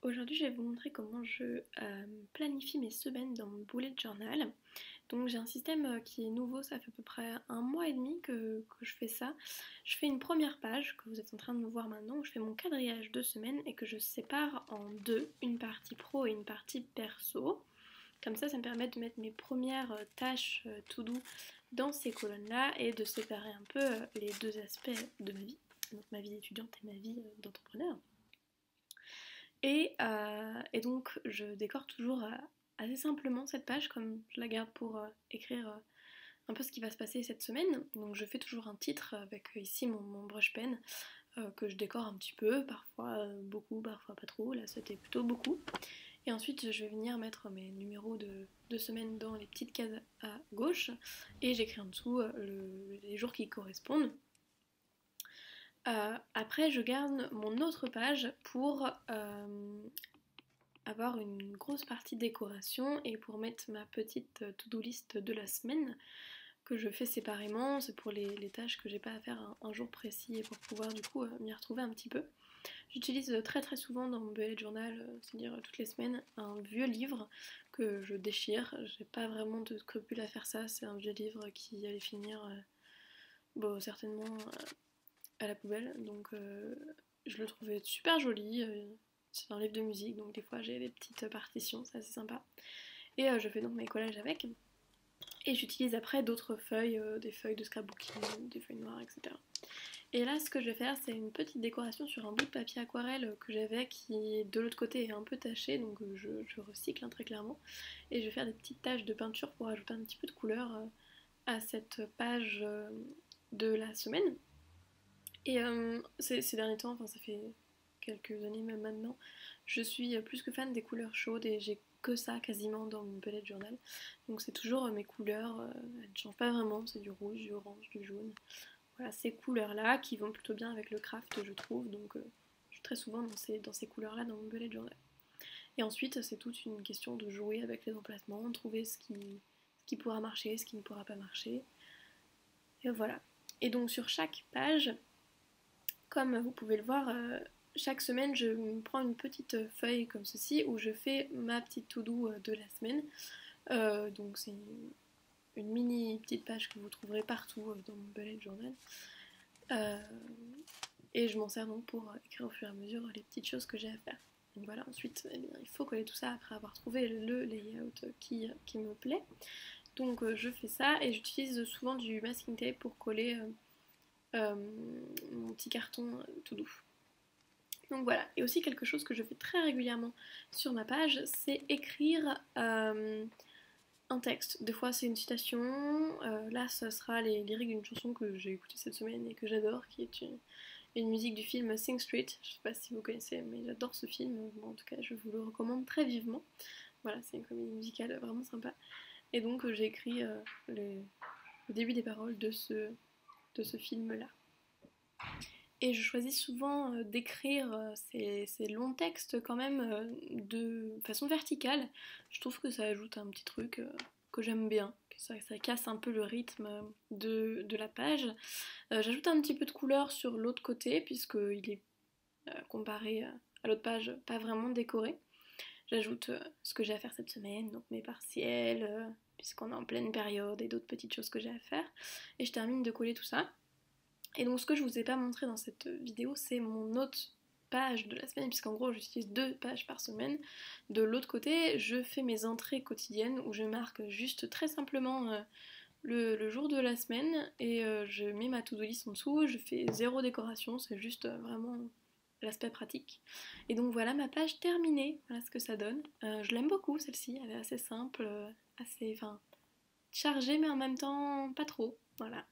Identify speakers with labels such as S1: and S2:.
S1: Aujourd'hui, je vais vous montrer comment je planifie mes semaines dans mon bullet journal. Donc j'ai un système qui est nouveau, ça fait à peu près un mois et demi que je fais ça. Je fais une première page que vous êtes en train de me voir maintenant, où je fais mon quadrillage de semaine et que je sépare en deux, une partie pro et une partie perso. Comme ça me permet de mettre mes premières tâches to do dans ces colonnes-là et de séparer un peu les deux aspects de ma vie, donc ma vie d'étudiante et ma vie d'entrepreneur. Et donc je décore toujours assez simplement cette page, comme je la garde pour écrire un peu ce qui va se passer cette semaine. Donc je fais toujours un titre avec ici mon brush pen que je décore un petit peu, parfois beaucoup, parfois pas trop. Là c'était plutôt beaucoup. Et ensuite je vais venir mettre mes numéros de semaine dans les petites cases à gauche et j'écris en dessous les jours qui correspondent. Après, je garde mon autre page pour avoir une grosse partie décoration et pour mettre ma petite to-do list de la semaine que je fais séparément. C'est pour les tâches que j'ai pas à faire un jour précis et pour pouvoir du coup m'y retrouver un petit peu. J'utilise très souvent dans mon bullet journal, c'est-à-dire toutes les semaines, un vieux livre que je déchire. J'ai pas vraiment de scrupule à faire ça. C'est un vieux livre qui allait finir certainement à la poubelle. Donc je le trouvais super joli. C'est un livre de musique, donc des fois j'ai des petites partitions, c'est assez sympa. Et je fais donc mes collages avec. Et j'utilise après d'autres feuilles, des feuilles de scrapbooking, des feuilles noires, etc. Et là, ce que je vais faire, c'est une petite décoration sur un bout de papier aquarelle que j'avais qui, de l'autre côté, est un peu taché, donc je recycle très clairement. Et je vais faire des petites taches de peinture pour ajouter un petit peu de couleur à cette page de la semaine. Et ces derniers temps, enfin ça fait quelques années même maintenant, je suis plus que fan des couleurs chaudes et j'ai que ça quasiment dans mon bullet journal. Donc c'est toujours mes couleurs, elles ne changent pas vraiment, c'est du rouge, du orange, du jaune. Voilà, ces couleurs-là qui vont plutôt bien avec le craft, je trouve. Donc je suis très souvent dans ces couleurs-là dans mon bullet journal. Et ensuite, c'est toute une question de jouer avec les emplacements, trouver ce qui pourra marcher, ce qui ne pourra pas marcher. Et voilà. Et donc sur chaque page, comme vous pouvez le voir, chaque semaine je prends une petite feuille comme ceci où je fais ma petite to-do de la semaine. Donc c'est une mini petite page que vous trouverez partout dans mon bullet journal. Et je m'en sers donc pour écrire au fur et à mesure les petites choses que j'ai à faire. Donc voilà, ensuite eh bien, il faut coller tout ça après avoir trouvé le layout qui me plaît. Donc je fais ça et j'utilise souvent du masking tape pour coller mon petit carton tout doux. Donc voilà, et aussi quelque chose que je fais très régulièrement sur ma page, c'est écrire un texte. Des fois c'est une citation, là ce sera les lyriques d'une chanson que j'ai écoutée cette semaine et que j'adore, qui est une musique du film Sing Street. Je sais pas si vous connaissez, mais j'adore ce film, bon, en tout cas je vous le recommande très vivement. Voilà, c'est une comédie musicale vraiment sympa. Et donc j'ai écrit le début des paroles de ce film-là. Et je choisis souvent d'écrire ces longs textes quand même de façon verticale. Je trouve que ça ajoute un petit truc que j'aime bien, que ça casse un peu le rythme de la page. J'ajoute un petit peu de couleur sur l'autre côté, puisqu'il est comparé à l'autre page pas vraiment décoré. J'ajoute ce que j'ai à faire cette semaine, donc mes partiels, puisqu'on est en pleine période, et d'autres petites choses que j'ai à faire. Et je termine de coller tout ça. Et donc ce que je vous ai pas montré dans cette vidéo, c'est mon autre page de la semaine, puisqu'en gros j'utilise 2 pages par semaine. De l'autre côté, je fais mes entrées quotidiennes où je marque juste très simplement le jour de la semaine et je mets ma to-do list en dessous. Je fais zéro décoration, c'est juste vraiment l'aspect pratique. Et donc voilà ma page terminée, voilà ce que ça donne. Je l'aime beaucoup celle-ci, elle est assez simple, assez chargée mais en même temps pas trop. Voilà.